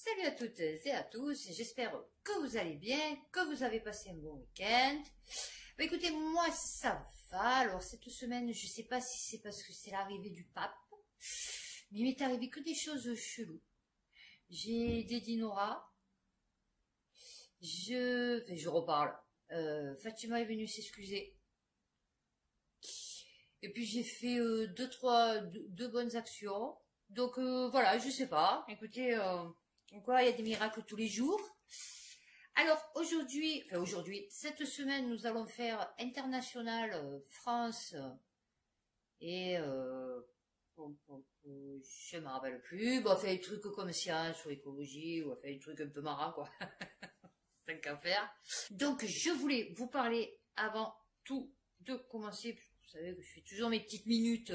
Salut à toutes et à tous, j'espère que vous allez bien, que vous avez passé un bon week-end. Bah écoutez, moi ça va. Alors cette semaine, je sais pas si c'est parce que c'est l'arrivée du pape, mais il m'est arrivé que des choses cheloues. J'ai des Dinora, je reparle. Fatima est venue s'excuser. Et puis j'ai fait deux bonnes actions. Donc voilà, je sais pas. Écoutez, encore il y a des miracles tous les jours. Alors aujourd'hui, cette semaine, nous allons faire international France et je me rappelle plus. Bon, on fait des trucs comme science ou écologie, ou on fait des trucs un peu marrants quoi. Tant qu'à faire. Donc je voulais vous parler avant tout de commencer. Vous savez que je fais toujours mes petites minutes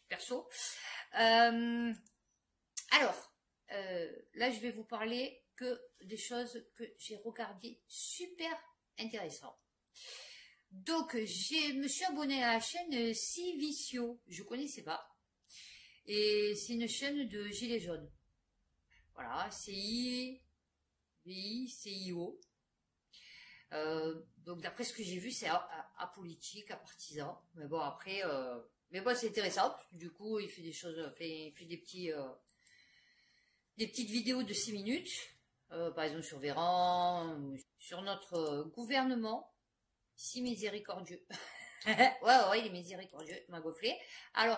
perso. Alors, là, je vais vous parler que des choses que j'ai regardées super intéressantes. Donc, je me suis abonnée à la chaîne Civicio, je connaissais pas. Et c'est une chaîne de gilets jaunes. Voilà, C-I-V-I-C-I-O. Donc, d'après ce que j'ai vu, c'est apolitique, apartisan. Mais bon, après... Mais bon, c'est intéressant, parce que du coup, il fait des choses, il fait des petites vidéos de 6 minutes, par exemple sur Véran, sur notre gouvernement, si miséricordieux. ouais, il est miséricordieux, il m'a gonflé. Alors,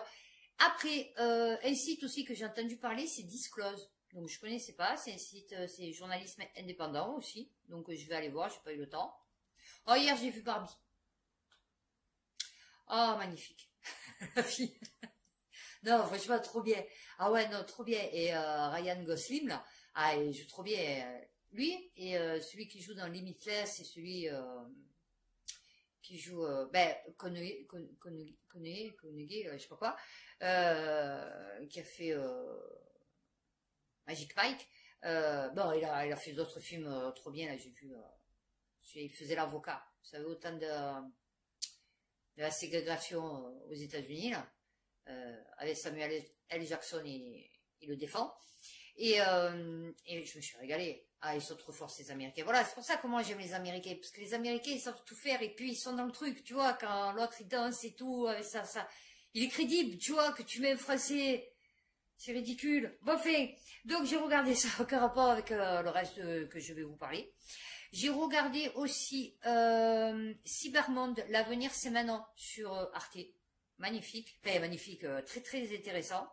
après, un site aussi que j'ai entendu parler, c'est Disclose. Donc, je connaissais pas, c'est un site, c'est journalisme indépendant aussi. Donc, je vais aller voir, j'ai pas eu le temps. Oh, hier, j'ai vu Barbie. Oh, magnifique. La fille. Non, franchement, trop bien. Ah ouais, non, trop bien. Et Ryan Gosling, là, ah, il joue trop bien. Lui, et celui qui joue dans Limitless, c'est celui qui joue, Koenig, je sais pas quoi, qui a fait Magic Mike. Bon, il a fait d'autres films trop bien, là, j'ai vu. Il faisait l'avocat. Vous savez, autant de la ségrégation aux États-Unis, là. Avec Samuel L. Jackson, il le défend. Et je me suis régalée. Ah, ils sont trop forts, ces Américains. Voilà, c'est pour ça que moi j'aime les Américains. Parce que les Américains, ils savent tout faire. Et puis, ils sont dans le truc, tu vois, quand l'autre, il danse et tout, avec ça. Il est crédible, tu vois, que tu mets un Français. C'est ridicule. Bon, fait. Donc, j'ai regardé ça, aucun rapport avec le reste que je vais vous parler. J'ai regardé aussi Cybermonde, l'avenir c'est maintenant, sur Arte. Magnifique, enfin magnifique, très très intéressant.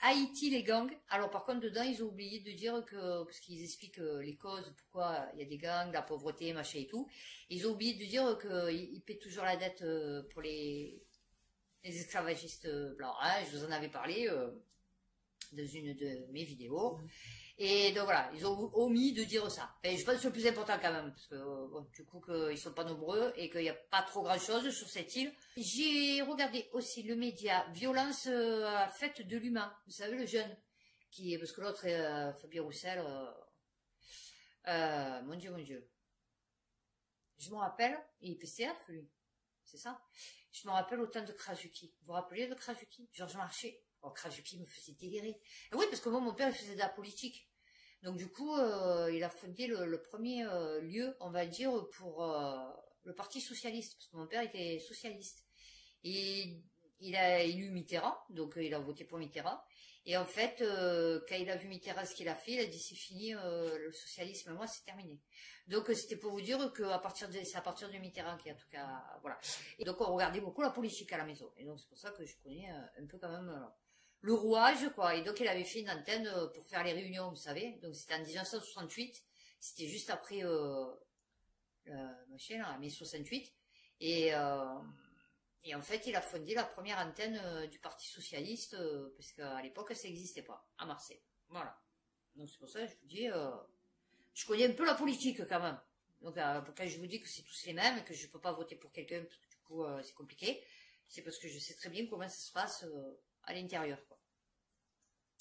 Haïti, les gangs. Alors par contre, dedans, ils ont oublié de dire que, parce qu'ils expliquent les causes, pourquoi il y a des gangs, la pauvreté, machin et tout. Ils ont oublié de dire qu'ils paient toujours la dette pour les esclavagistes blancs. Hein, je vous en avais parlé dans une de mes vidéos. Et donc voilà, ils ont omis de dire ça. Enfin, je pense que c'est le plus important quand même, parce que bon, du coup qu'ils sont pas nombreux et qu'il n'y a pas trop grand chose sur cette île. J'ai regardé aussi le média Violence à fête de l'humain. Vous savez, le jeune, qui parce que l'autre est Fabien Roussel. Mon Dieu. Je me rappelle, il est PCF lui, c'est ça. Je me rappelle autant de Krasuki. Vous vous rappelez de Krasuki? Georges Marchais. Oh, Krasuki me faisait délirer. Et oui, parce que moi, mon père, il faisait de la politique. Donc, du coup, il a fondé le premier lieu, on va dire, pour le Parti Socialiste. Parce que mon père était socialiste. Et il a élu Mitterrand, donc il a voté pour Mitterrand. Et en fait, quand il a vu Mitterrand ce qu'il a fait, il a dit c'est fini, le socialisme, moi, c'est terminé. Donc, c'était pour vous dire que c'est à partir de Mitterrand qui, en tout cas, voilà. Et donc, on regardait beaucoup la politique à la maison. Et donc, c'est pour ça que je connais un peu quand même... le rouage, quoi. Et donc, il avait fait une antenne pour faire les réunions, vous savez. Donc, c'était en 1968. C'était juste après machin, là, mai 68. Et en fait, il a fondé la première antenne du Parti Socialiste, parce qu'à l'époque, ça n'existait pas, à Marseille. Voilà. Donc, c'est pour ça que je vous dis, je connais un peu la politique, quand même. Donc, quand je vous dis que c'est tous les mêmes, et que je ne peux pas voter pour quelqu'un, parce que du coup, c'est compliqué, c'est parce que je sais très bien comment ça se passe à l'intérieur, quoi.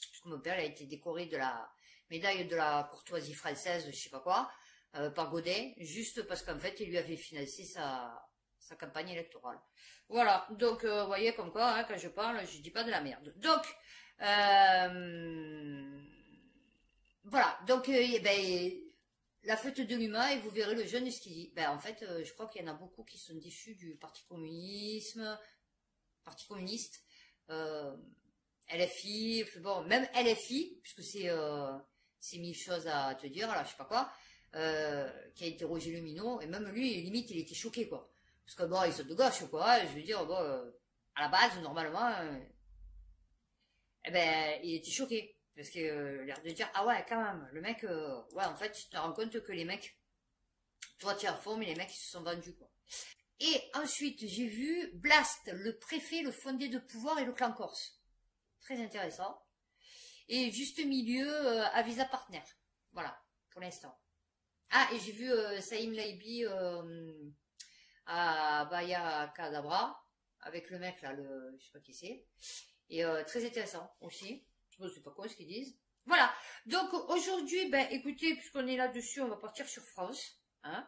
Parce que mon père a été décoré de la médaille de la courtoisie française, je sais pas quoi, par Godin, juste parce qu'en fait, il lui avait financé sa campagne électorale. Voilà, donc, vous voyez, comme quoi, hein, quand je parle, je dis pas de la merde. Donc, voilà, donc la fête de l'humain et vous verrez le jeune ce qu'il dit. Ben, en fait, je crois qu'il y en a beaucoup qui sont déçus du Parti communiste, euh, LFI, bon, même LFI, puisque c'est mille choses à te dire, là, je sais pas quoi, qui a interrogé le minot, et même lui, limite, il était choqué, quoi. Parce que bon, ils sont de gauche, quoi, je veux dire, bon, à la base, normalement, eh ben, il était choqué. Parce que l'air de dire, ah ouais, quand même, le mec, ouais, en fait, tu te rends compte que les mecs, toi tu es à fond, mais les mecs, ils se sont vendus, quoi. Et ensuite, j'ai vu Blast, le préfet, le fondé de pouvoir et le clan corse. Très intéressant. Et juste milieu, Avisa Partner. Voilà, pour l'instant. Ah, et j'ai vu Saïm Laibi à Baya Kadabra, avec le mec là, je sais pas qui c'est. Et très intéressant aussi. Je sais pas quoi ce qu'ils disent. Voilà. Donc aujourd'hui, ben écoutez, puisqu'on est là-dessus, on va partir sur France. Hein.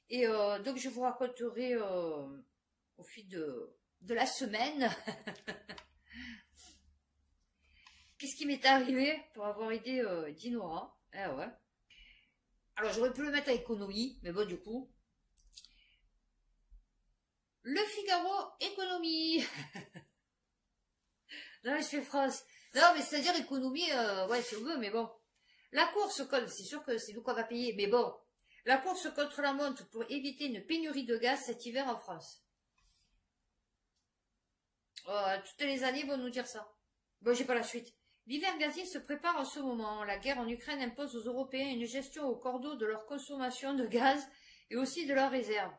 Et donc je vous raconterai au fil de la semaine qu'est-ce qui m'est arrivé pour avoir aidé Dinora. Eh ouais. Alors j'aurais pu le mettre à économie, mais bon du coup. Le Figaro économie. Non, je fais France. Non, mais c'est-à-dire économie, ouais, si on veut, mais bon. La course contre, c'est sûr que c'est nous qu'on va payer, mais bon. La course contre la montre pour éviter une pénurie de gaz cet hiver en France. Toutes les années vont nous dire ça. Bon, j'ai pas la suite. L'hiver gazier se prépare en ce moment. La guerre en Ukraine impose aux Européens une gestion au cordeau de leur consommation de gaz et aussi de leurs réserves.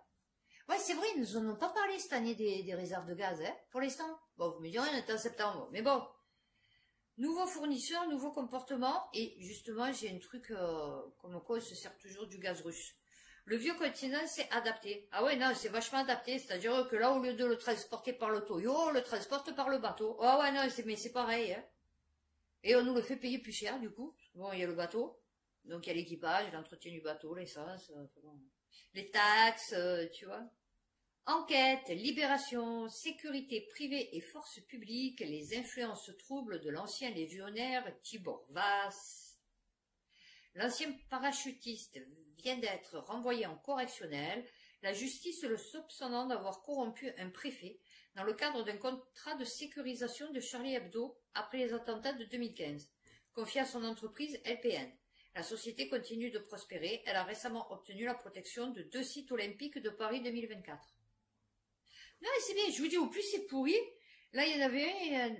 Ouais, c'est vrai, ils nous en ont pas parlé cette année des réserves de gaz, hein, pour l'instant. Bon, vous me direz, on est en septembre, mais bon. Nouveaux fournisseurs, nouveaux comportements, et justement, j'ai un truc comme quoi il se sert toujours du gaz russe. Le vieux continent s'est adapté. Ah ouais, non, c'est vachement adapté, c'est-à-dire que là, au lieu de le transporter par le Toyo, on le transporte par le bateau. Ah ouais, non, mais c'est pareil, hein. Et on nous le fait payer plus cher, du coup. Bon, il y a le bateau, donc il y a l'équipage, l'entretien du bateau, l'essence, les taxes, tu vois. Enquête, libération, sécurité privée et forces publiques, les influences troubles de l'ancien légionnaire Tibor Vass. L'ancien parachutiste vient d'être renvoyé en correctionnel, la justice le soupçonnant d'avoir corrompu un préfet dans le cadre d'un contrat de sécurisation de Charlie Hebdo après les attentats de 2015, confié à son entreprise LPN. La société continue de prospérer, elle a récemment obtenu la protection de 2 sites olympiques de Paris 2024. Non, mais c'est bien, je vous dis, au plus c'est pourri. Là, il y en avait un,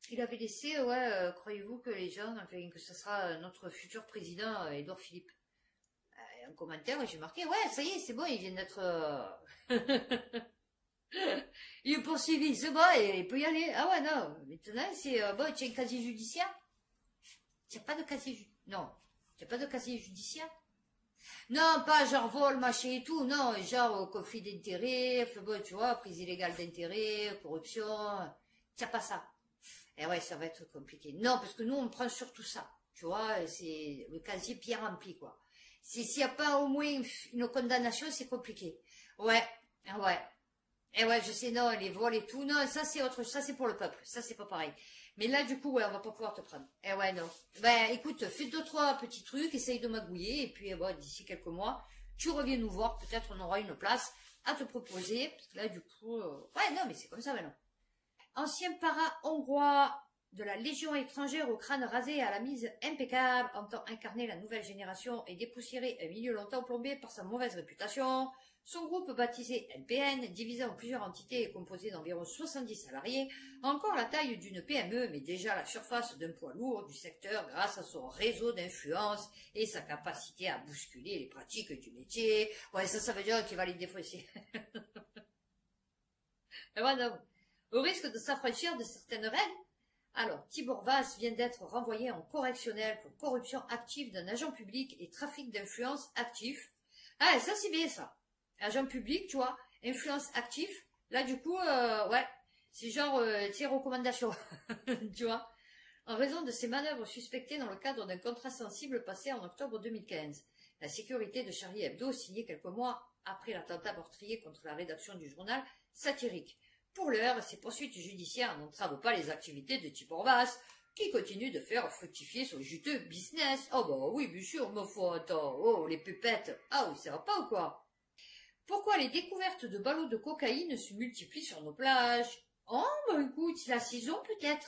il avait laissé, ouais, croyez-vous que les gens, enfin, que ce sera notre futur président, Édouard Philippe. Un commentaire, j'ai marqué, ouais, ça y est, c'est bon, il vient d'être... il est poursuivi, c'est bon, et il peut y aller. Ah ouais, non, maintenant, c'est, bon, tu as un casier judiciaire? Tu n'as pas de casier judiciaire? Non, tu n'as pas de casier judiciaire? Non, pas genre vol, machin et tout, non, genre conflit d'intérêts, bon, tu vois, prise illégale d'intérêts, corruption, t'as pas ça. Et ouais, ça va être compliqué. Non, parce que nous, on prend surtout ça, tu vois, c'est le casier bien rempli, quoi. S'il n'y a pas au moins une condamnation, c'est compliqué. Ouais, ouais. Et ouais, je sais, non, les vols et tout, non, ça c'est autre, ça c'est pour le peuple, ça c'est pas pareil. Mais là, du coup, ouais, on va pas pouvoir te prendre. Eh ouais, non. Ben, écoute, fais 2-3 petits trucs, essaye de magouiller, et puis, bon, d'ici quelques mois, tu reviens nous voir, peut-être on aura une place à te proposer, parce que là, du coup, ouais, non, mais c'est comme ça maintenant. Ancien para-hongrois de la Légion étrangère au crâne rasé et à la mise impeccable, entend incarner la nouvelle génération et dépoussiérer un milieu longtemps plombé par sa mauvaise réputation. Son groupe baptisé LPN, divisé en plusieurs entités et composé d'environ 70 salariés, a encore la taille d'une PME, mais déjà la surface d'un poids lourd du secteur grâce à son réseau d'influence et sa capacité à bousculer les pratiques du métier. Ouais, ça veut dire qu'il va les défausser. Voilà. Au risque de s'affranchir de certaines règles. Alors, Tibor Vass vient d'être renvoyé en correctionnel pour corruption active d'un agent public et trafic d'influence actif. Ah, ça c'est bien ça. Agent public, tu vois, influence actif. Là, du coup, ouais, c'est genre, tes recommandations, tu vois. En raison de ces manœuvres suspectées dans le cadre d'un contrat sensible passé en octobre 2015. La sécurité de Charlie Hebdo, signée quelques mois après l'attentat meurtrier contre la rédaction du journal satirique. Pour l'heure, ces poursuites judiciaires n'entravent pas les activités de Tibor Vass. qui continue de faire fructifier son juteux business. Oh bah oui, bien sûr, ma foi, attends, oh, les pépettes, ah oui, ça va pas ou quoi? Pourquoi les découvertes de ballots de cocaïne se multiplient sur nos plages? Oh, bah écoute, c'est la saison peut-être.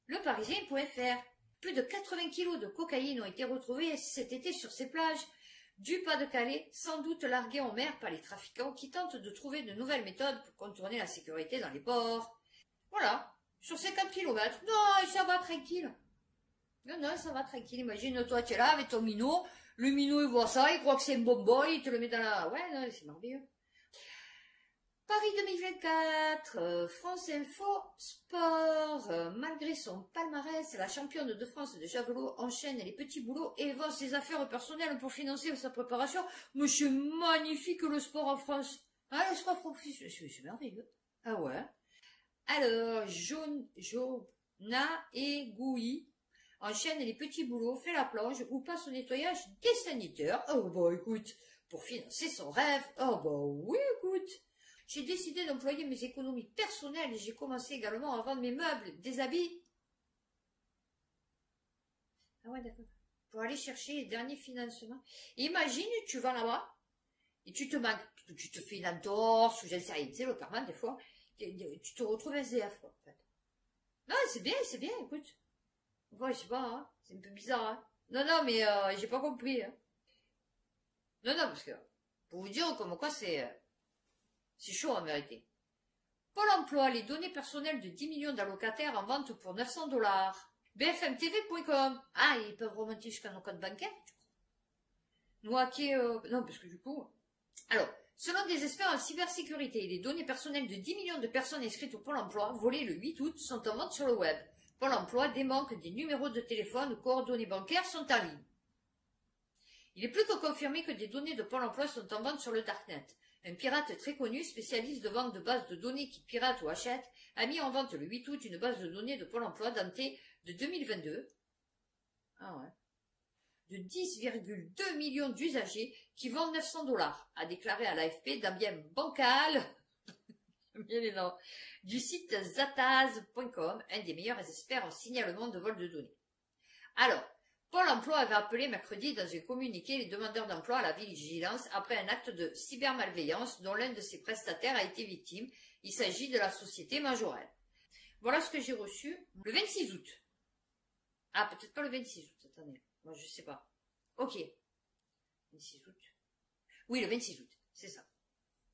Le Parisien.fr. Plus de 80 kilos de cocaïne ont été retrouvés cet été sur ces plages du Pas-de-Calais, sans doute largués en mer par les trafiquants qui tentent de trouver de nouvelles méthodes pour contourner la sécurité dans les ports. Voilà, sur 50 kilomètres. Non, ça va tranquille. Non, non, ça va tranquille. Imagine, toi, tu es là avec ton minot. Le minot, il voit ça, il croit que c'est un bonbon, il te le met dans la... Ouais, non, c'est merveilleux. Paris 2024, France Info Sport, malgré son palmarès, la championne de France de javelot enchaîne les petits boulots et vend ses affaires personnelles pour financer sa préparation. Mais c'est magnifique le sport en France. Ah, le sport professionnel, c'est merveilleux. Ah ouais. Alors, Jona et Gouy enchaîne les petits boulots, fait la plonge ou passe au nettoyage des sanitaires. Oh bah écoute, pour financer son rêve. Oh bah oui, écoute. J'ai décidé d'employer mes économies personnelles et j'ai commencé également à vendre mes meubles, des habits. Ah ouais, d'accord. Pour aller chercher les derniers financements. Imagine, tu vas là-bas et tu te manques, tu te fais une entorse ou j'en sais rien, tu sais, le karma, des fois, tu te retrouves SDF, quoi, en fait. Non, c'est bien, écoute. Ouais, je sais pas, hein, c'est un peu bizarre, hein. Non, non, mais j'ai pas compris, hein. Non, non, parce que, pour vous dire comme quoi c'est chaud en vérité. Pôle emploi, les données personnelles de 10 millions d'allocataires en vente pour 900 $. BFMTV.com. Ah, ils peuvent remonter jusqu'à nos comptes bancaires, tu crois? Nous hacker, non, parce que du coup... Alors, selon des experts en cybersécurité, les données personnelles de 10 millions de personnes inscrites au Pôle emploi, volées le 8 août, sont en vente sur le web. Pôle emploi dément que des numéros de téléphone ou coordonnées bancaires sont en ligne. Il est plus que confirmé que des données de Pôle emploi sont en vente sur le Darknet. Un pirate très connu, spécialiste de vente de bases de données qui pirate ou achète, a mis en vente le 8 août une base de données de Pôle emploi datée de 2022. Ah ouais. De 10,2 millions d'usagers qui vendent 900 $, a déclaré à l'AFP Damien Bancal, bien les noms, du site zataz.com, un des meilleurs experts en signalement de vol de données. Alors, Pôle emploi avait appelé mercredi dans un communiqué les demandeurs d'emploi à la vigilance après un acte de cybermalveillance dont l'un de ses prestataires a été victime. Il s'agit de la société Majorelle. Voilà ce que j'ai reçu le 26 août. Ah, peut-être pas le 26 août, attendez. Moi, je sais pas. Ok. 26 août. Oui, le 26 août, c'est ça.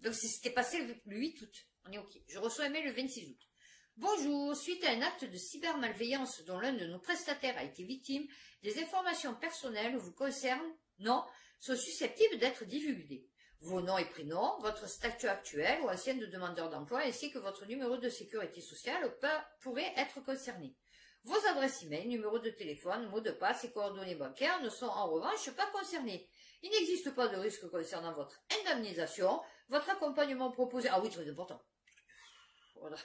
Donc, c'était passé le 8 août. On est ok. Je reçois un mail le 26 août. Bonjour, suite à un acte de cybermalveillance dont l'un de nos prestataires a été victime, des informations personnelles vous concernent, non, sont susceptibles d'être divulguées. Vos noms et prénoms, votre statut actuel ou ancien de demandeur d'emploi ainsi que votre numéro de sécurité sociale pourraient être concernés. Vos adresses e-mail, numéros de téléphone, mots de passe et coordonnées bancaires ne sont en revanche pas concernés. Il n'existe pas de risque concernant votre indemnisation, votre accompagnement proposé... Ah oui, très important. Voilà.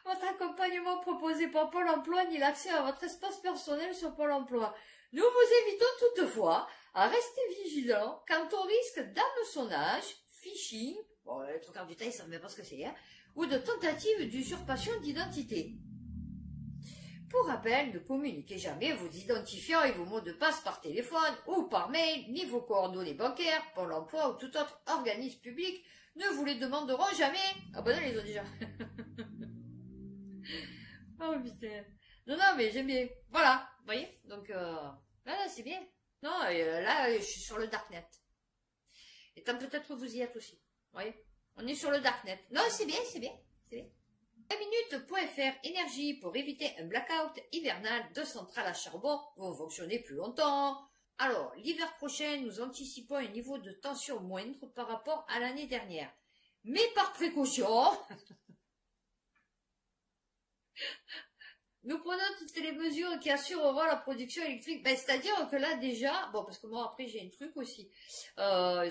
Votre accompagnement proposé par Pôle emploi ni l'accès à votre espace personnel sur Pôle emploi. Nous vous invitons toutefois à rester vigilants quant au risque d'hameçonnage, phishing, bon, les trois quarts du temps, ils ne savent même pas ce que c'est, hein, ou de tentative d'usurpation d'identité. Pour rappel, ne communiquez jamais vos identifiants et vos mots de passe par téléphone ou par mail, ni vos coordonnées bancaires, Pôle emploi ou tout autre organisme public ne vous les demanderont jamais. Ah ben non, ils ont déjà. Oh putain. Non, non, mais j'aime bien. Voilà, vous voyez. Donc, là, c'est bien. Non, là, je suis sur le Darknet. Et tant peut-être vous y êtes aussi. Vous voyez. On est sur le Darknet. Non, c'est bien, c'est bien, c'est bien. 1minute.fr énergie pour éviter un blackout hivernal de centrales à charbon vont fonctionner plus longtemps. Alors, l'hiver prochain, nous anticipons un niveau de tension moindre par rapport à l'année dernière. Mais par précaution, nous prenons toutes les mesures qui assureront la production électrique. Ben, c'est-à-dire que là, déjà, bon, parce que moi, après, j'ai un truc aussi,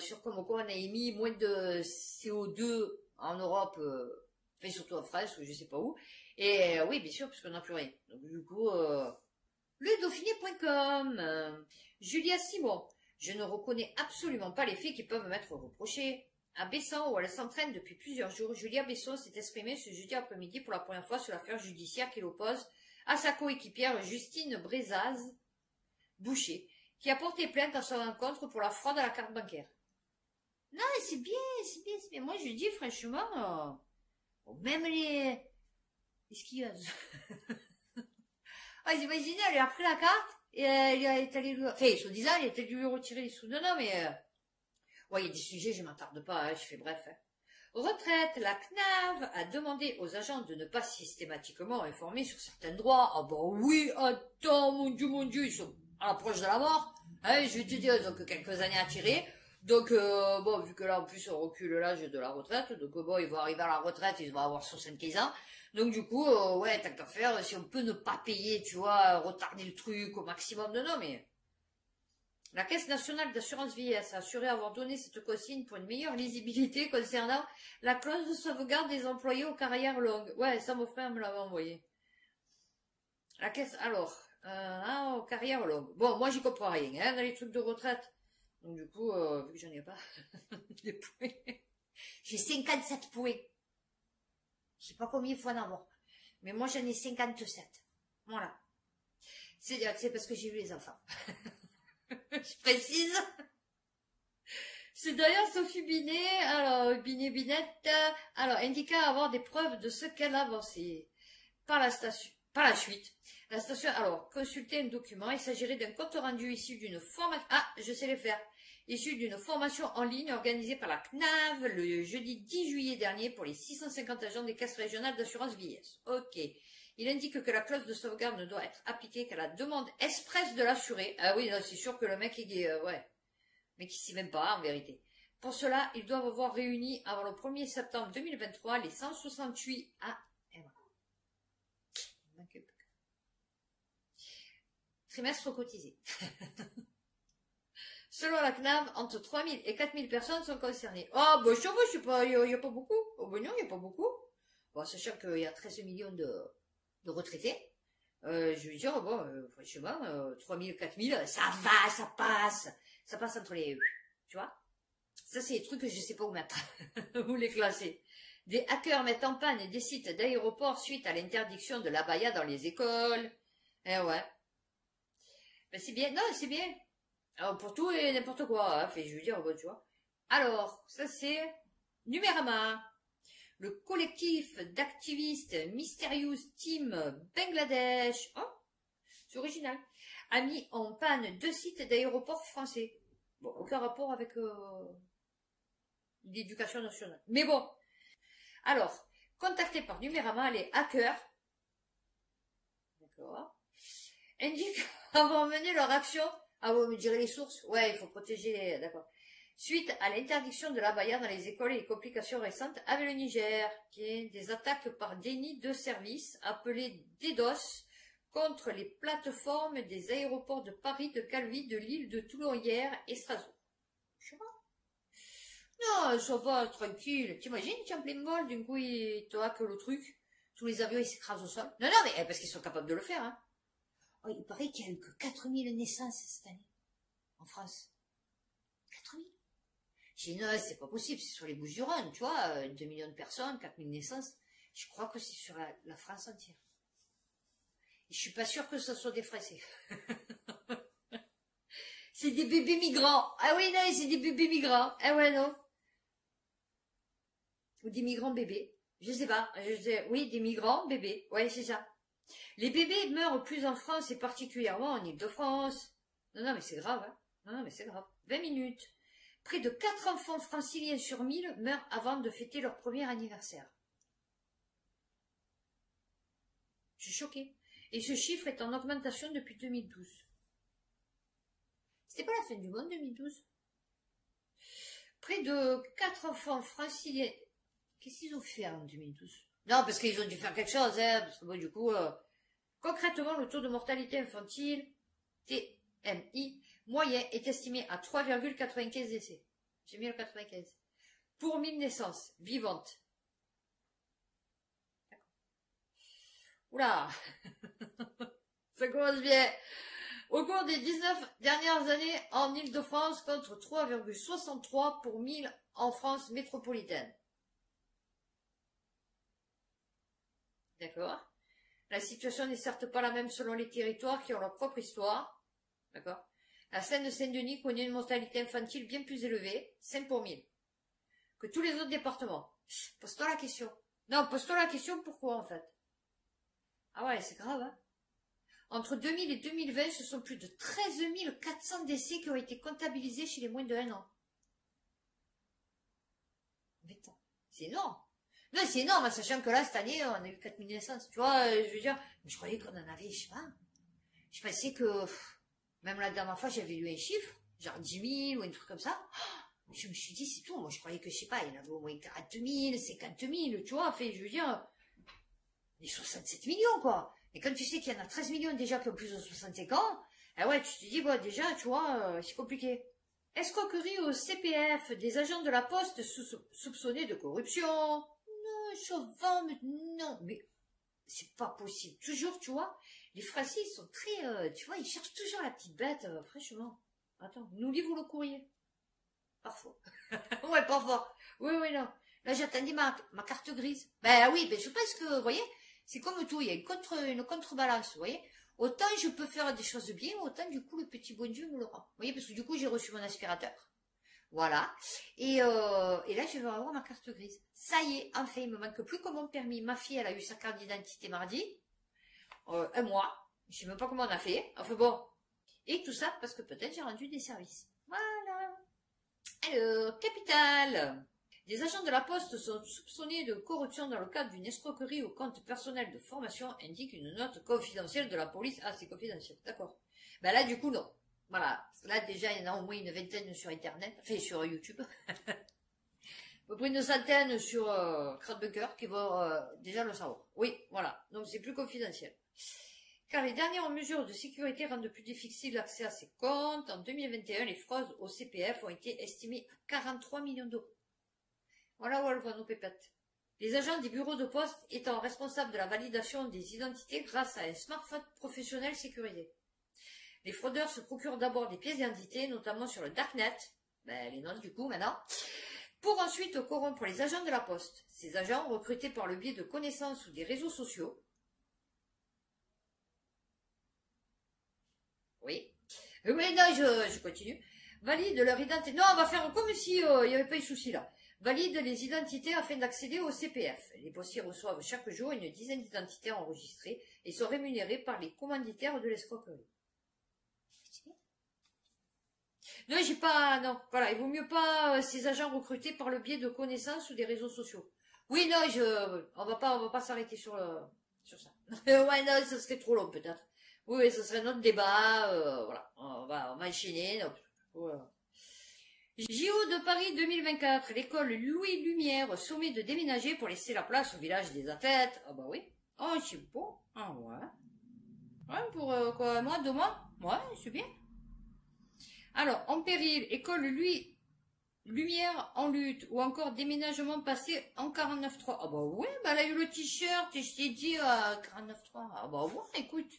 sur comment quoi on a émis moins de CO2 en Europe, enfin, surtout en France, ou je sais pas où. Et oui, bien sûr, parce qu'on n'a plus rien. Donc, du coup, le Dauphiné.com, Julia Simon. Je ne reconnais absolument pas les faits qui peuvent m'être reprochés. À Besson, où elle s'entraîne depuis plusieurs jours, Julia Besson s'est exprimée ce jeudi après-midi pour la première fois sur l'affaire judiciaire qui l'oppose à sa coéquipière Justine Brézaz-Boucher, qui a porté plainte à son encontre pour la fraude à la carte bancaire. Non, mais c'est bien, c'est bien, c'est bien. Moi, je dis franchement, même les skieuses. Ah, vous imaginez, elle a pris la carte et elle est allée lui... Enfin, soi-disant, elle est allée lui retirer les sous. Non, non, mais... Ouais, il y a des sujets, je m'attarde pas, hein, je fais bref. Hein. Retraite, la CNAV a demandé aux agents de ne pas systématiquement informer sur certains droits. Ah bah oui, attends, mon Dieu, ils sont à l'approche de la mort. Hein, je vais te dire, ils ont que quelques années à tirer. Donc, bon, vu que là, en plus, on recule l'âge de la retraite, donc bon, ils vont arriver à la retraite, ils vont avoir 75 ans. Donc, du coup, ouais, tant qu'à faire, si on peut ne pas payer, tu vois, retarder le truc au maximum, non, mais... La Caisse nationale d'assurance vieillesse a assuré avoir donné cette consigne pour une meilleure lisibilité concernant la clause de sauvegarde des employés aux carrières longues. Ouais, ça, mon frère me l'avait envoyé. La Caisse, alors, aux carrières longues. Bon, moi, j'y comprends rien, hein, dans les trucs de retraite. Donc, du coup, vu que j'en ai pas de points, j'ai 57 points. Je sais pas combien il faut en avoir. Mais moi, j'en ai 57. Voilà. C'est parce que j'ai eu les enfants. Je précise. C'est d'ailleurs Sophie Binet, alors Binette, alors indiqua avoir des preuves de ce qu'elle a avancé. Par la suite, la station, alors, consulter un document, il s'agirait d'un compte rendu issu d'une formation, je sais les faire, issu d'une formation en ligne organisée par la CNAV le jeudi 10 juillet dernier pour les 650 agents des caisses régionales d'assurance vieillesse. Ok. Il indique que la clause de sauvegarde ne doit être appliquée qu'à la demande expresse de l'assuré. Ah oui, c'est sûr que le mec, il est, ouais. Mais qui s'y même pas, en vérité. Pour cela, ils doivent avoir réuni avant le 1er septembre 2023 les 168 trimestres cotisés. Selon la CNAV, entre 3000 et 4000 personnes sont concernées. Oh, bah, je sais pas, il n'y a pas beaucoup. Oh, bah non, il n'y a pas beaucoup. Bon, sachant qu'il y a 13 millions de retraités. Je veux dire, bon, franchement, 3000, 4000, ça va, ça passe. Ça passe entre les... Tu vois? Ça, c'est des trucs que je sais pas où mettre. Où les classer. Des hackers mettent en panne des sites d'aéroports suite à l'interdiction de l'abaya dans les écoles. Eh ouais. Ben, c'est bien. Non, c'est bien. Alors, pour tout et n'importe quoi. Hein. Je veux dire, bon, tu vois. Alors, ça, c'est Numérama. Le collectif d'activistes Mysterious Team Bangladesh, c'est original, a mis en panne 2 sites d'aéroports français. Bon, aucun rapport avec l'éducation nationale. Mais bon. Alors, contactés par Numérama, les hackers, d'accord, indiquent avoir mené leur action. Ah, vous me direz les sources. Ouais, il faut protéger les... D'accord. Suite à l'interdiction de l'abaya dans les écoles et les complications récentes avec le Niger, qui est des attaques par déni de service, appelées DDoS, contre les plateformes des aéroports de Paris, de Calvi, de Lille, de Toulon hier et Strasbourg. Je sais pas. Non, ça va, tranquille. T'imagines, tu es en plein vol, d'un coup, ils te hackent le truc, tous les avions, ils s'écrasent au sol. Non, non, mais parce qu'ils sont capables de le faire, hein. Oh, il paraît qu'il n'y a eu que 4000 naissances cette année, en France. 4000. J'ai dit non, c'est pas possible, c'est sur les Bouches-du-Rhône, tu vois, 2 millions de personnes, 4000 naissances. Je crois que c'est sur la France entière. Et je suis pas sûre que ce soit des Français. C'est des bébés migrants. Ah oui, non, c'est des bébés migrants. Ah ouais, non. Ou des migrants bébés. Je sais pas. Oui, des migrants bébés. Ouais, c'est ça. Les bébés meurent plus en France et particulièrement en Île-de-France. Non, non, mais c'est grave, hein. Non, mais c'est grave. 20 minutes. Près de 4 enfants franciliens sur 1000 meurent avant de fêter leur premier anniversaire. Je suis choquée. Et ce chiffre est en augmentation depuis 2012. C'était pas la fin du monde, 2012. Près de 4 enfants franciliens. Qu'est-ce qu'ils ont fait en 2012? Non, parce qu'ils ont dû faire quelque chose, hein. Parce que bon, du coup, concrètement, le taux de mortalité infantile, TMI, moyen est estimé à 3,95 décès. J'ai mis le 95. Pour 1000 naissances vivantes. Oula. Ça commence bien. Au cours des 19 dernières années en Île-de-France, contre 3,63 pour 1000 en France métropolitaine. D'accord? La situation n'est certes pas la même selon les territoires qui ont leur propre histoire. D'accord? La Seine-Saint-Denis connaît une mortalité infantile bien plus élevée, 5 pour 1000, que tous les autres départements. Pose-toi la question. Non, pose-toi la question pourquoi en fait. Ah ouais, c'est grave, hein? Entre 2000 et 2020, ce sont plus de 13 400 décès qui ont été comptabilisés chez les moins de 1 an. C'est énorme. Non, c'est énorme, sachant que là, cette année, on a eu 4000 naissances. Tu vois, je veux dire, je croyais qu'on en avait, je sais pas. Je pensais que, même la dernière fois, j'avais lu un chiffre, genre 10 000 ou un truc comme ça. Je me suis dit, c'est tout. Moi, je croyais que, je sais pas, il y en avait au moins 40 000, 50 000, tu vois. Fait, je veux dire, les 67 millions, quoi. Et quand tu sais qu'il y en a 13 millions déjà qui ont plus de 65 ans, eh ouais, tu te dis, bon, déjà, tu vois, c'est compliqué. Escroquerie au CPF, des agents de la Poste soupçonnés de corruption. Non, chauvin, mais non, mais c'est pas possible. Toujours, tu vois, les Français, ils sont très, tu vois, ils cherchent toujours la petite bête, franchement. Attends, nous livre le courrier. Parfois. Ouais, parfois. Oui, oui, non. Là, j'attendais ma carte grise. Ben oui, ben je pense que, vous voyez, c'est comme tout, il y a une contrebalance, vous voyez. Autant je peux faire des choses bien, autant du coup le petit bon Dieu me le rend. Vous voyez, parce que du coup j'ai reçu mon aspirateur. Voilà. Et là je vais avoir ma carte grise. Ça y est, enfin, il me manque plus que mon permis. Ma fille, elle a eu sa carte d'identité mardi. Un mois. Je sais même pas comment on a fait. Enfin bon. Et tout ça parce que peut-être j'ai rendu des services. Voilà. Alors, capitale. Des agents de la Poste sont soupçonnés de corruption dans le cadre d'une escroquerie au compte personnel de formation, indique une note confidentielle de la police. Ah, c'est confidentiel, d'accord. Ben là, du coup, non. Voilà. Parce que là, déjà, il y en a au moins une vingtaine sur Internet, enfin, sur YouTube. À peu près une centaine sur Crowdbunker qui vont déjà le savoir. Oui, voilà. Donc, c'est plus confidentiel. Car les dernières mesures de sécurité rendent plus difficile l'accès à ces comptes. En 2021, les fraudes au CPF ont été estimées à 43 millions d'euros. Voilà où elles vont nos pépettes. Les agents des bureaux de poste étant responsables de la validation des identités grâce à un smartphone professionnel sécurisé. Les fraudeurs se procurent d'abord des pièces d'identité, notamment sur le Darknet, ben, les notes du coup maintenant, pour ensuite corrompre les agents de la poste. Ces agents, recrutés par le biais de connaissances ou des réseaux sociaux, oui, non, je continue, valident leur identité. Non, on va faire comme si il n'y avait pas eu de souci là. Valide les identités afin d'accéder au CPF. Les postiers reçoivent chaque jour une dizaine d'identités enregistrées et sont rémunérés par les commanditaires de l'escroquerie. Non, j'ai pas, non, voilà, il vaut mieux pas ces agents recrutés par le biais de connaissances ou des réseaux sociaux. Oui, non, on va pas s'arrêter sur ça. Ouais, non, ce serait trop long peut-être. Oui, ce serait notre débat, voilà, on va enchaîner. Voilà. JO de Paris 2024, l'école Louis Lumière sommet de déménager pour laisser la place au village des athlètes. Ah bah oui. Oh, c'est beau. Ah ouais. Ouais, pour quoi, un mois, 2 mois? Ouais, c'est bien. Alors, en péril, école Louis Lumière en lutte, ou encore déménagement passé en 49.3. Ah bah ouais, bah elle a eu le t-shirt et je t'ai dit 49.3. Ah bah ouais, écoute.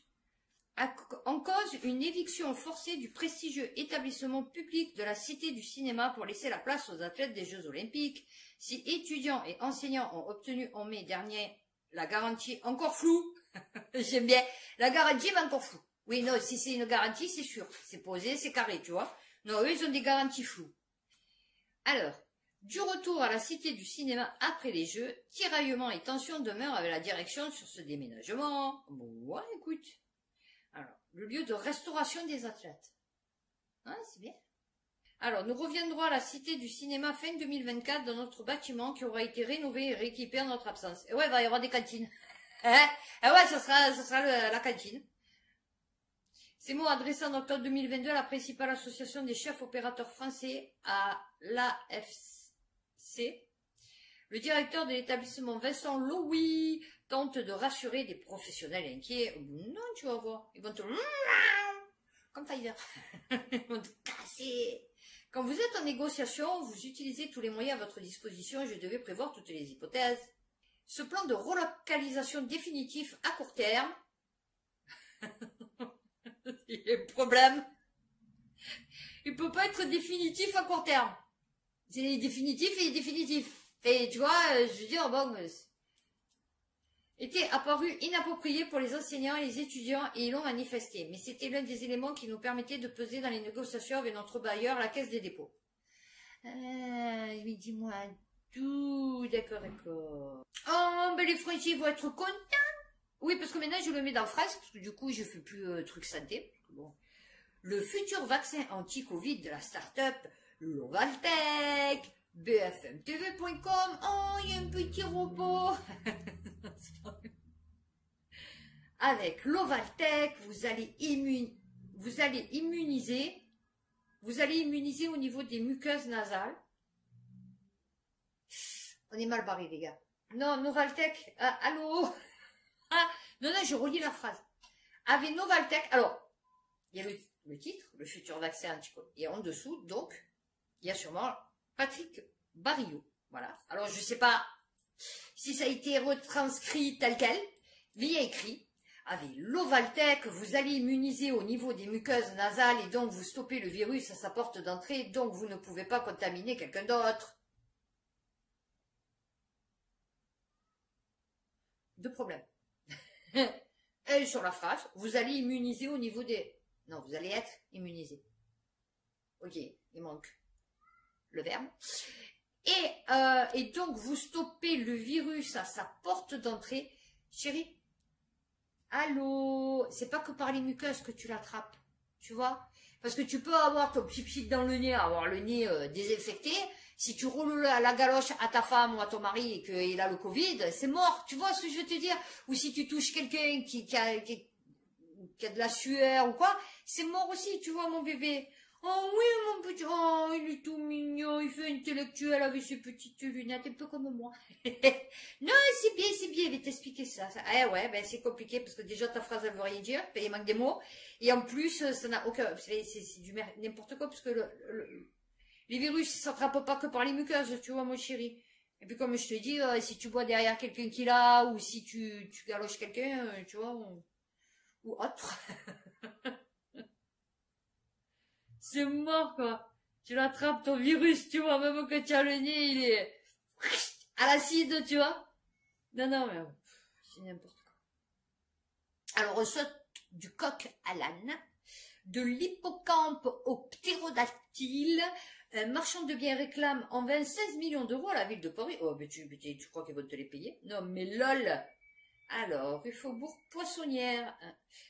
En cause, une éviction forcée du prestigieux établissement public de la Cité du Cinéma pour laisser la place aux athlètes des Jeux Olympiques. Si étudiants et enseignants ont obtenu en mai dernier la garantie encore floue, j'aime bien, la garantie mais encore floue. Oui, non, si c'est une garantie, c'est sûr. C'est posé, c'est carré, tu vois. Non, eux, ils ont des garanties floues. Alors, du retour à la Cité du Cinéma après les Jeux, tiraillements et tensions demeurent avec la direction sur ce déménagement. Bon, ouais, écoute. Alors, le lieu de restauration des athlètes. Ouais, c'est bien. Alors, nous reviendrons à la Cité du Cinéma fin 2024 dans notre bâtiment qui aura été rénové et rééquipé en notre absence. Et ouais, il va y avoir des cantines. Hein? Et ouais, ça sera la cantine. Ces mots adressés en octobre 2022 à la principale association des chefs opérateurs français, à l'AFC. Le directeur de l'établissement Vincent Louis tente de rassurer des professionnels inquiets. Non, tu vas voir. Ils vont te... Comme Pfizer. Ils vont te casser. Quand vous êtes en négociation, vous utilisez tous les moyens à votre disposition et je devais prévoir toutes les hypothèses. Ce plan de relocalisation définitif à court terme... Il y a un problème. Il peut pas être définitif à court terme. C'est définitif et définitif. Et tu vois, je veux dire, bon, était apparu inapproprié pour les enseignants et les étudiants et ils l'ont manifesté. Mais c'était l'un des éléments qui nous permettait de peser dans les négociations avec notre bailleur, la Caisse des dépôts. Oui, dis-moi tout. D'accord, d'accord. Oh, ben les Français vont être contents. Oui, parce que maintenant je le mets dans phrase, parce que du coup je fais plus truc santé. Bon. Le futur vaccin anti-Covid de la start-up Lovaltech, bfmtv.com. Oh, il y a un petit robot. Avec Lovaltech, vous allez immuniser au niveau des muqueuses nasales. On est mal barré, les gars. Non, Novaltech, allô. Ah, non, je relis la phrase. Avec Novaltech, alors, il y a le titre, le futur vaccin anti-Covid. Et en dessous, donc, il y a sûrement Patrick Barillot. Voilà. Alors, je ne sais pas si ça a été retranscrit tel quel, mais il y a écrit. Avec l'Ovaltech, vous allez immuniser au niveau des muqueuses nasales et donc vous stoppez le virus à sa porte d'entrée, donc vous ne pouvez pas contaminer quelqu'un d'autre. Deux problèmes. Et sur la phrase, vous allez immuniser au niveau des... Non, vous allez être immunisé. Ok, il manque le verbe. Et donc vous stoppez le virus à sa porte d'entrée. Chérie, allô, c'est pas que par les muqueuses que tu l'attrapes, tu vois? Parce que tu peux avoir ton pipi dans le nez, avoir le nez désinfecté. Si tu roules la galoche à ta femme ou à ton mari et qu'il a le Covid, c'est mort. Tu vois ce que je veux te dire? Ou si tu touches quelqu'un qui a de la sueur ou quoi, c'est mort aussi, tu vois, mon bébé. Oh oui, mon petit, oh, il est tout mignon, il fait intellectuel avec ses petites lunettes, un peu comme moi. Non, c'est bien, il va t'expliquer ça. Eh ouais, ben c'est compliqué parce que déjà ta phrase elle veut rien dire, il manque des mots, et en plus, ça n'a aucun, c'est du n'importe quoi parce que les virus ne s'attrapent pas que par les muqueuses, tu vois, mon chéri. Et puis comme je te dis, si tu bois derrière quelqu'un qui l'a, ou si tu galoches quelqu'un, tu vois, ou autre. C'est mort, quoi. Tu l'attrapes, ton virus, tu vois, même quand tu as le nez, il est à l'acide, tu vois. Non, mais c'est n'importe quoi. Alors, on saute du coq à l'âne, de l'hippocampe au ptérodactyle. Un marchand de biens réclame en vain 16 millions d'euros à la ville de Paris. Oh, mais tu crois qu'ils vont te les payer? Non, mais lol. Alors, il Faubourg Poissonnière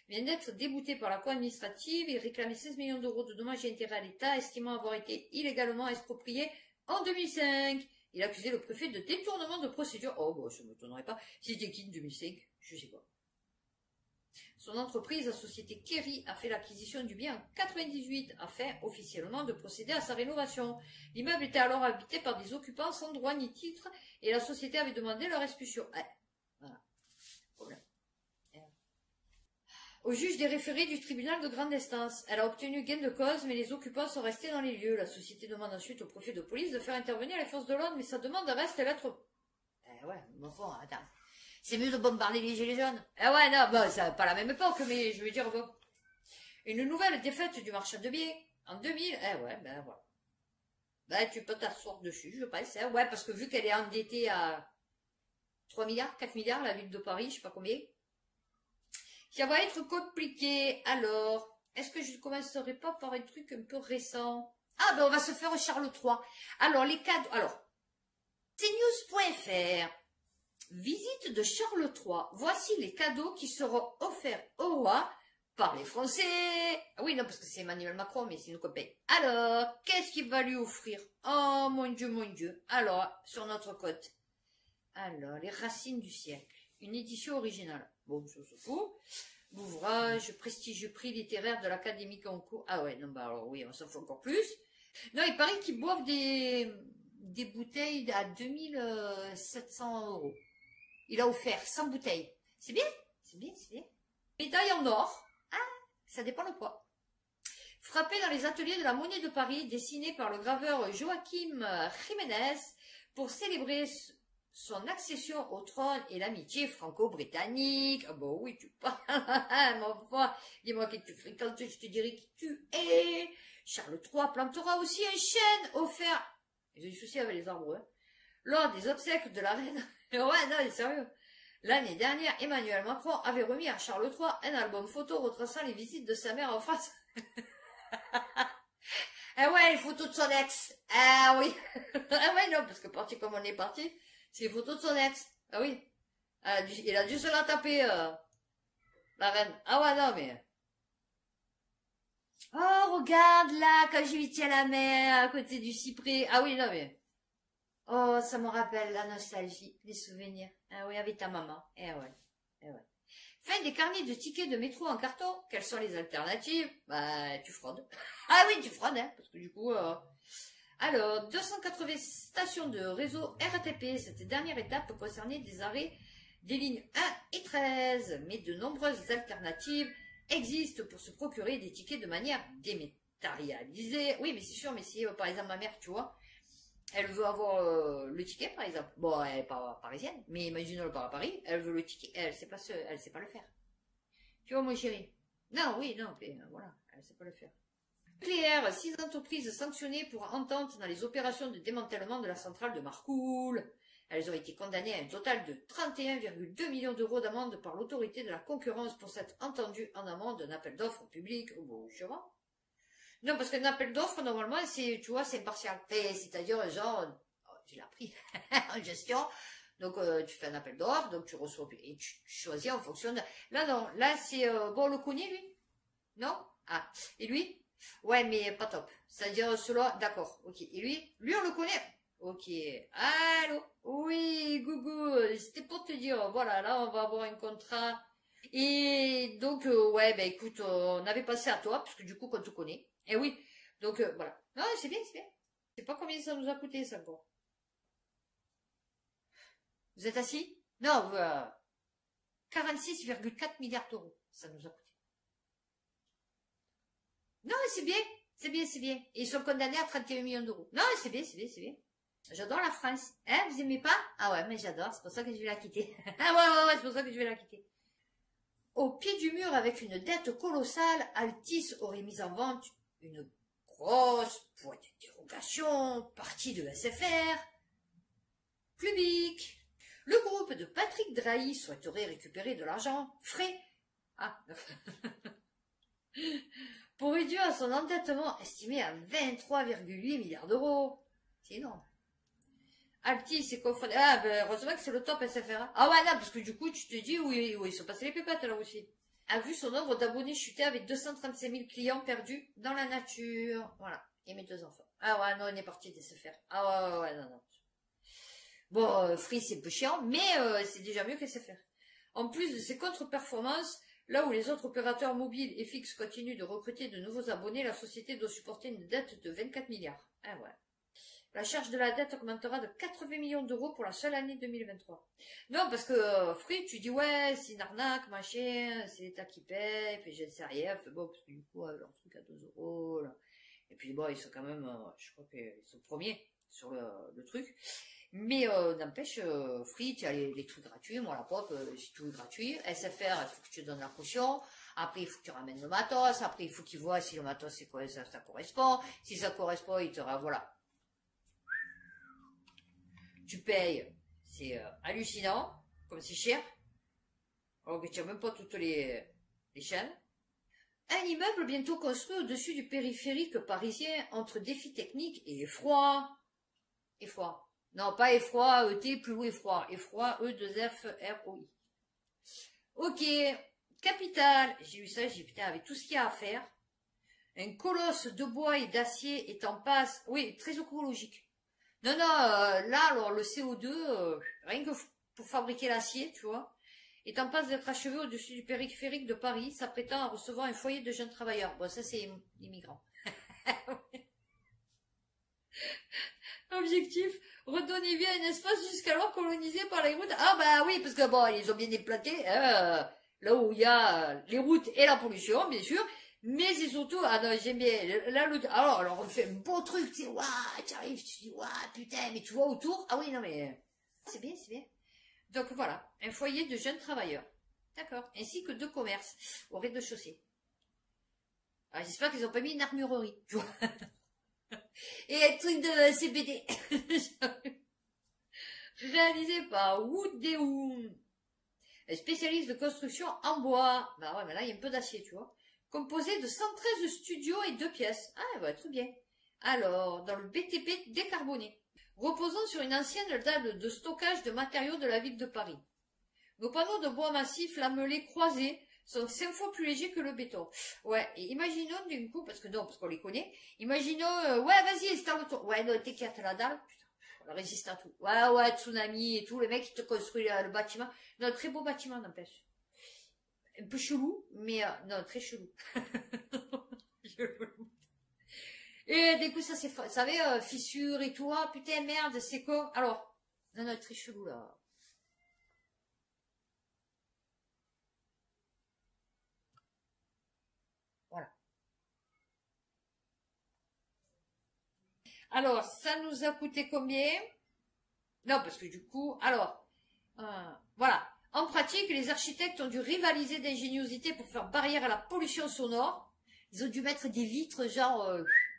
vient d'être débouté par la cour administrative et réclamait 16 millions d'euros de dommages et intérêts à l'État, estimant avoir été illégalement exproprié en 2005. Il accusait le préfet de détournement de procédure. Oh, bon, ça ne m'étonnerait pas. C'était qui en 2005? Je sais pas. Son entreprise, la société Kerry, a fait l'acquisition du bien en 98 afin officiellement de procéder à sa rénovation. L'immeuble était alors habité par des occupants sans droit ni titre et la société avait demandé leur expulsion. Voilà. Problème. Au juge des référés du tribunal de grande instance. Elle a obtenu gain de cause, mais les occupants sont restés dans les lieux. La société demande ensuite au préfet de police de faire intervenir les forces de l'ordre, mais sa demande reste lettre... ouais, bon, attends. C'est mieux de bombarder les gilets jaunes. Ouais, non, bon, c'est pas la même époque, mais je veux dire, bon. Une nouvelle défaite du marchand de biens en 2000. Ouais, ben voilà. Ben, tu peux t'asseoir dessus, je pense. Ouais, parce que vu qu'elle est endettée à 3 milliards, 4 milliards, la ville de Paris, je sais pas combien. Ça va être compliqué. Alors, est-ce que je ne commencerai pas par un truc un peu récent? Ah, ben on va se faire Charles III. Alors, les cadeaux... Alors, cnews.fr. Visite de Charles III. Voici les cadeaux qui seront offerts au roi par les Français. Ah oui, non, parce que c'est Emmanuel Macron, mais c'est nous qu'on paye. Alors, qu'est-ce qu'il va lui offrir? Oh, mon Dieu, mon Dieu. Alors, sur notre côte. Alors, les racines du siècle. Une édition originale. Bon, ça se fout. L'ouvrage, prestigieux prix littéraire de l'Académie Goncourt. Ah ouais, non, bah alors oui, on s'en fout encore plus. Non, il paraît qu'ils boivent des bouteilles à 2700 €. Il a offert 100 bouteilles. C'est bien, c'est bien, c'est bien. Médaille en or. Ah, ça dépend le poids. Frappé dans les ateliers de la Monnaie de Paris, dessiné par le graveur Joaquim Jiménez pour célébrer son accession au trône et l'amitié franco-britannique. Ah bon oui, tu parles, mais enfin, dis-moi qui tu fréquentes, je te dirai qui tu es. Charles III plantera aussi un chêne offert Ils ont du souci avec les arbres, hein. Lors des obsèques de la reine, ouais, non, mais sérieux. L'année dernière, Emmanuel Macron avait remis à Charles III un album photo retraçant les visites de sa mère en France. Ah ouais, les photos de son ex. Ah oui. Ah ouais, non, parce que parti comme on est parti, c'est les photos de son ex. Ah oui. Il a dû se la taper, la reine. Ah ouais, non, mais... Oh, regarde là, quand j'étais à la mer, à côté du cyprès. Ah oui, non, mais... Oh, ça me rappelle la nostalgie, les souvenirs. Ah oui, avec ta maman. Eh ouais, eh ouais. Fin des carnets de tickets de métro en carton. Quelles sont les alternatives? Bah, tu fraudes. Ah oui, tu fraudes, hein, parce que du coup... Alors, 280 stations de réseau RATP. Cette dernière étape concernait des arrêts des lignes 1 et 13. Mais de nombreuses alternatives existent pour se procurer des tickets de manière dématérialisée. Oui, mais c'est sûr, mais si, par exemple, ma mère, tu vois... Elle veut avoir le ticket, par exemple. Bon, elle n'est pas parisienne, mais imagine elle part à Paris, elle veut le ticket, elle sait pas le faire. Tu vois, mon chéri? Non, oui, non, mais, voilà, elle sait pas le faire. Nucléaire, 6 entreprises sanctionnées pour entente dans les opérations de démantèlement de la centrale de Marcoule. Elles ont été condamnées à un total de 31,2 millions d'euros d'amende par l'autorité de la concurrence pour s'être entendues en amont d'un appel d'offres public. Bon, je sais pas. Non, parce qu'un appel d'offres, normalement, c'est, tu vois, c'est impartial. C'est-à-dire, genre, oh, tu l'as pris en gestion. Donc, tu fais un appel d'offres, donc tu reçois, et tu choisis en fonction de... Là, non, là, c'est, bon, on le connaît, lui? Non? Ah. Et lui? Ouais, mais pas top. C'est-à-dire, cela, d'accord, ok. Et lui, on le connaît? Ok. Allô? Oui, Gougou, c'était pour te dire, voilà, là, on va avoir un contrat. Et donc, ouais, ben écoute, on avait pensé à toi, parce que du coup, qu'on te connaît. Et oui, donc voilà. Non, c'est bien, c'est bien. Je sais pas combien ça nous a coûté, ça, encore. Vous êtes assis? Non, 46,4 milliards d'euros, ça nous a coûté. Non, c'est bien, c'est bien, c'est bien. Et ils sont condamnés à 31 millions d'euros. Non, c'est bien, c'est bien, c'est bien. J'adore la France. Hein, vous aimez pas? Ah ouais, mais j'adore, c'est pour ça que je vais la quitter. Ah ouais, c'est pour ça que je vais la quitter. Au pied du mur, avec une dette colossale, Altis aurait mis en vente une grosse point d'interrogation, partie de SFR, public. Le groupe de Patrick Drahi souhaiterait récupérer de l'argent frais pour réduire son endettement estimé à 23,8 milliards d'euros. C'est énorme. Altis est confronté... Ah, ben, heureusement que c'est le top SFR. Ah ouais, non, parce que du coup, tu te dis où ils sont passés les pépettes, là aussi. A vu son nombre d'abonnés chuter avec 235 000 clients perdus dans la nature. Voilà. Et mes 2 enfants. Ah ouais, non, on est parti de SFR. Ah ouais, non. Bon, Free, c'est un peu chiant, mais c'est déjà mieux que SFR. En plus de ces contre-performances, là où les autres opérateurs mobiles et fixes continuent de recruter de nouveaux abonnés, la société doit supporter une dette de 24 milliards. Ah ouais. La charge de la dette augmentera de 80 millions d'euros pour la seule année 2023. Non, parce que Free, tu dis, ouais, c'est une arnaque, machin, c'est l'État qui paye, fait, je ne sais rien, fait, bon, parce que du coup, leur truc à 2 euros, là. Et puis, bon, ils sont quand même, je crois qu'ils sont premiers sur le truc. Mais n'empêche, Free, tu as les trucs gratuits, moi la pop, j'ai tout gratuit. SFR, il faut que tu donnes la caution. Après, il faut que tu ramènes le matos. Après, il faut qu'ils voient si le matos, c'est quoi, ça correspond. Si ça correspond, il te voilà. Tu payes, c'est hallucinant, comme c'est cher. Alors que tu n'as même pas toutes les chaînes. Un immeuble bientôt construit au-dessus du périphérique parisien entre défis techniques et effroi. Effroi. Non, pas effroi, ET, plus haut effroi. Effroi, E2F-R-O-I. Ok, capitale. J'ai eu ça, j'ai dit putain, avec tout ce qu'il y a à faire. Un colosse de bois et d'acier est en passe. Oui, très écologique. Non, là, alors, le CO2, rien que pour fabriquer l'acier, tu vois, est en passe d'être achevé au-dessus du périphérique de Paris, s'apprêtant à recevoir un foyer de jeunes travailleurs. Bon, ça, c'est immigrants. Objectif, redonner vie à un espace jusqu'alors colonisé par les routes. Ah bah oui, parce que bon, ils ont bien déplanté, là où il y a les routes et la pollution, bien sûr, mais c'est surtout, ah non, j'aime bien, alors on fait un beau truc, tu sais, waouh, tu arrives, tu dis, waouh, putain, mais tu vois autour, ah oui, non mais, c'est bien, c'est bien. Donc voilà, un foyer de jeunes travailleurs, d'accord, ainsi que 2 commerces au rez-de-chaussée. Alors j'espère qu'ils n'ont pas mis une armurerie, tu vois. Et un truc de CBD. Réalisé par Woodéoum. Spécialiste de construction en bois. Bah ouais, mais là, il y a un peu d'acier, tu vois. Composé de 113 studios et 2 pièces. Ah, ouais, très bien. Alors, dans le BTP décarboné. Reposant sur une ancienne dalle de stockage de matériaux de la ville de Paris. Nos panneaux de bois massif lamelés croisés sont 5 fois plus légers que le béton. Ouais, et imaginons d'un coup, parce qu'on les connaît, imaginons, ouais, vas-y, installe-toi. Ouais, non, t'éclates la dalle, putain, elle résiste à tout. Ouais, ouais, tsunami et tout, le mec qui te construit le bâtiment. Non, très beau bâtiment, n'empêche. Un peu chelou, mais, non, très chelou. Et du coup, ça c'est, vous savez, fissure et tout, ah, putain, merde, c'est quoi? Alors, non, non, très chelou, là. Voilà. Alors, ça nous a coûté combien? Non, parce que du coup, alors, voilà. En pratique, les architectes ont dû rivaliser d'ingéniosité pour faire barrière à la pollution sonore. Ils ont dû mettre des vitres, genre,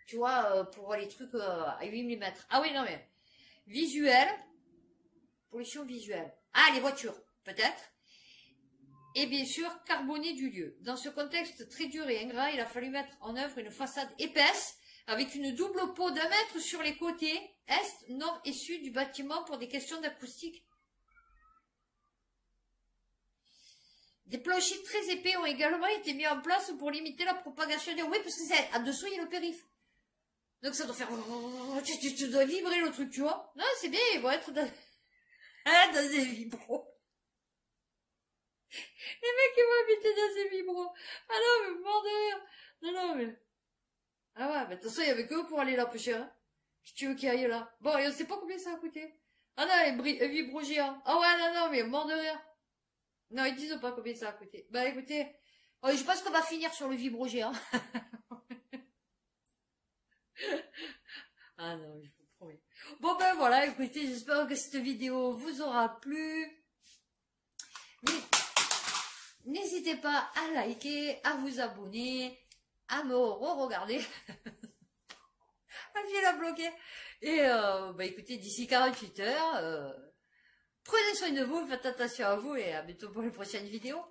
tu vois, pour les trucs à 8 mm. Ah oui, non mais, visuel, pollution visuelle. Ah, les voitures, peut-être. Et bien sûr, carboner du lieu. Dans ce contexte très dur et ingrat, il a fallu mettre en œuvre une façade épaisse, avec une double peau d'1 mètre sur les côtés, est, nord et sud du bâtiment pour des questions d'acoustique. Des planchers très épais ont également été mis en place pour limiter la propagation des... Oui, parce que c'est en dessous, il y a le périph'. Donc ça doit faire... Tu dois vibrer le truc, tu vois. Non, c'est bien, ils vont être dans, dans des vibros. Les mecs, ils vont habiter dans des vibros. Ah non, mais mort de rire. Non, non, mais... Ah ouais, mais de toute façon, il y avait que eux pour aller là, peu cher. Hein. Qui tu veux qu'il aille là? Bon, et on sait pas combien ça a coûté. Ah non, les vibros géants. Ah ouais, non, non, mais mort de rire. Non, ils disent pas combien ça a coûté. Bah écoutez, je pense qu'on va finir sur le vibro géant. Ah non, je vous promets. Bon ben voilà, écoutez, j'espère que cette vidéo vous aura plu. N'hésitez pas à liker, à vous abonner, à me re-regarder. Ah, je la bloquer. Et bah écoutez, d'ici 48 heures, prenez soin de vous, faites attention à vous et à bientôt pour les prochaines vidéos.